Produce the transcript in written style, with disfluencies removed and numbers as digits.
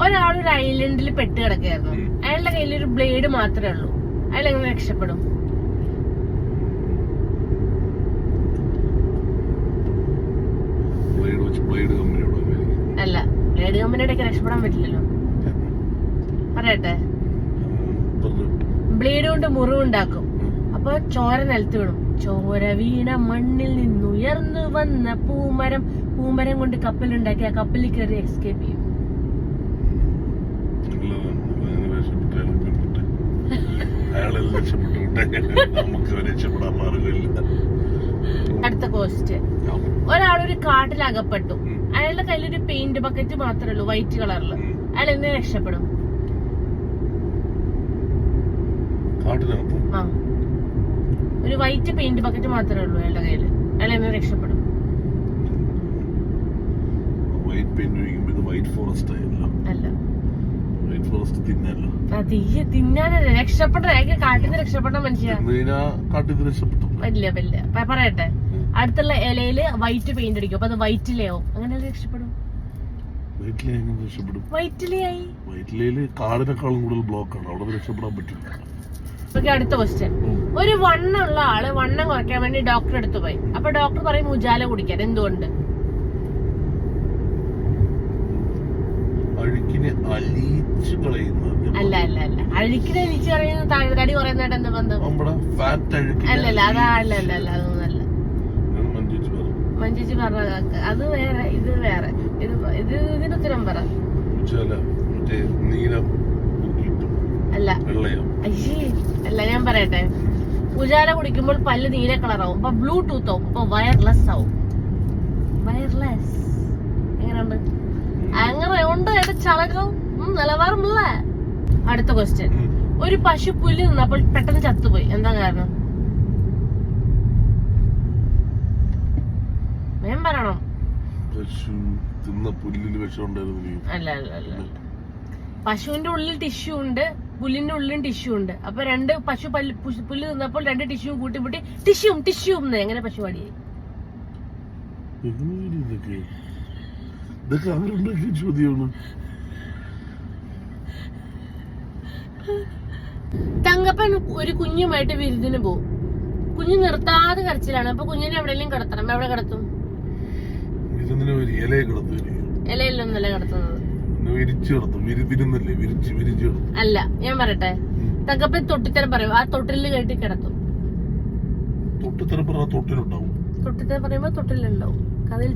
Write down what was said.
ഒരാളൊരു ഐലൻഡിൽ പെട്ട് കിടക്കുകയായിരുന്നു. അയാളുടെ കയ്യിൽ ഒരു ബ്ലേഡ് മാത്രമേ ഉള്ളൂ. അയാൾ എങ്ങനെ രക്ഷപ്പെടും? അല്ല, ബ്ലേഡ് കമ്പനിയുടെ ഒക്കെ രക്ഷപ്പെടാൻ പറ്റില്ലല്ലോ. പറയട്ടെ, ബ്ലേഡ് കൊണ്ട് മുറിവുണ്ടാക്കും. അപ്പൊ ചോര നിലത്ത് വീണു. ചോര വീണ മണ്ണിൽ നിന്നുയർന്നു വന്ന പൂമരം കൊണ്ട് കപ്പലുണ്ടാക്കി ആ കപ്പലിൽ കയറി എസ്കേപ്പ് ചെയ്യും. അടുത്ത ക്വസ്റ്റ്യൻ. ഒരാളൊരു കാട്ടിൽ അകപ്പെട്ടു. അയാളുടെ കയ്യിലൊരു പെയിന്റ് ബക്കറ്റ് മാത്രമേ ഉള്ളൂ, വൈറ്റ് കളറില്. അയാൾ എങ്ങനെ രക്ഷപ്പെടും? ആ, ഒരു വൈറ്റ് പെയിന്റ് ബക്കറ്റ് മാത്രമേ ഉള്ളൂ അയാളുടെ കയ്യില്. അയാൾ എങ്ങനെ രക്ഷപ്പെടും? അല്ല, തിന്നാനല്ല, രക്ഷപ്പെട്ട കാട്ടിൽ നിന്ന് രക്ഷപ്പെട്ട മനുഷ്യ. വല്ല പറയട്ടെ, അടുത്തുള്ള ഇലയില് വൈറ്റ് പെയിന്റ് അടിക്കും. അപ്പൊ അത് വൈറ്റിലെയാവും. അങ്ങനെ രക്ഷപ്പെടും. വൈറ്റിലെയായി. കാടിനേക്കാളും കൂടുതൽ ബ്ലോക്കാണ്, അവിടെ രക്ഷപ്പെടാൻ പറ്റില്ല. അടുത്ത ക്വസ്റ്റ്യൻ. ഒരു വണ്ണമുള്ള ആള് വണ്ണം കുറയ്ക്കാൻ വേണ്ടി ഡോക്ടറെ അടുത്ത് പോയി. അപ്പൊ ഡോക്ടർ പറയും ഉജാല കുടിക്കാൻ. എന്തുകൊണ്ട്? അല്ല അല്ല അല്ല, അഴുക്കിനെ അലിച്ച് കളയുന്ന തടി കുറയുന്നതായിട്ട് എന്താ ബന്ധം? അല്ലല്ല, അതൊന്നല്ല. മഞ്ജുജി പറഞ്ഞ അത് വേറെ, ഇത് വേറെ. ഇതിന് ഉത്തരം പറ. അല്ല അല്ല, ഞാൻ പറയട്ടെ. ഉജാല കുടിക്കുമ്പോൾ പല്ല് നീല കളറാവും. അപ്പൊ ബ്ലൂടൂത്ത് ആവും. അപ്പൊ വയർലെസ് ആവും. വയർലെസ് എങ്ങനെയുണ്ട്? അങ്ങനെ ഉണ്ട്. ചളകം നിലവാരമില്ല. അടുത്ത ക്വസ്റ്റ്യൻ. ഒരു പശു പുല്ല് നിന്നപ്പോൾ പെട്ടെന്ന് ചത്തുപോയി. എന്താ കാരണം? ഞാൻ പറയണം. അല്ല അല്ല അല്ല, പശുവിന്റെ ഉള്ളിൽ ടിഷ്യൂ ഉണ്ട്, പുല്ലിന്റെ ഉള്ളിലും ടിഷ്യൂ ഉണ്ട്. അപ്പൊ രണ്ട് പുല്ല് തിന്നപ്പോൾ രണ്ട് ടിഷ്യൂ കൂട്ടിമുട്ടി ടിഷ്യൂ എങ്ങനെ പശു പാടിയായി? തങ്കപ്പൻ ഒരു കുഞ്ഞുമായിട്ട് വിരുന്നിന് പോകും. കുഞ്ഞു നിർത്താതെ കരച്ചിലാണ്. അപ്പൊ കുഞ്ഞിനെ എവിടെയെങ്കിലും കിടത്തണം. എവിടെ കിടത്തും? ഇലയിലൊന്നല്ല കിടത്തുന്നത്. അല്ല, ഞാൻ പറയട്ടെ. തങ്കപ്പൻ തൊട്ടിത്തരം പറയും. ആ തൊട്ടിലിൽ കെട്ടി കിടത്തും. തൊട്ടിത്തരം പറയുമ്പോ തൊട്ടിലുണ്ടാവും. കഥയിൽ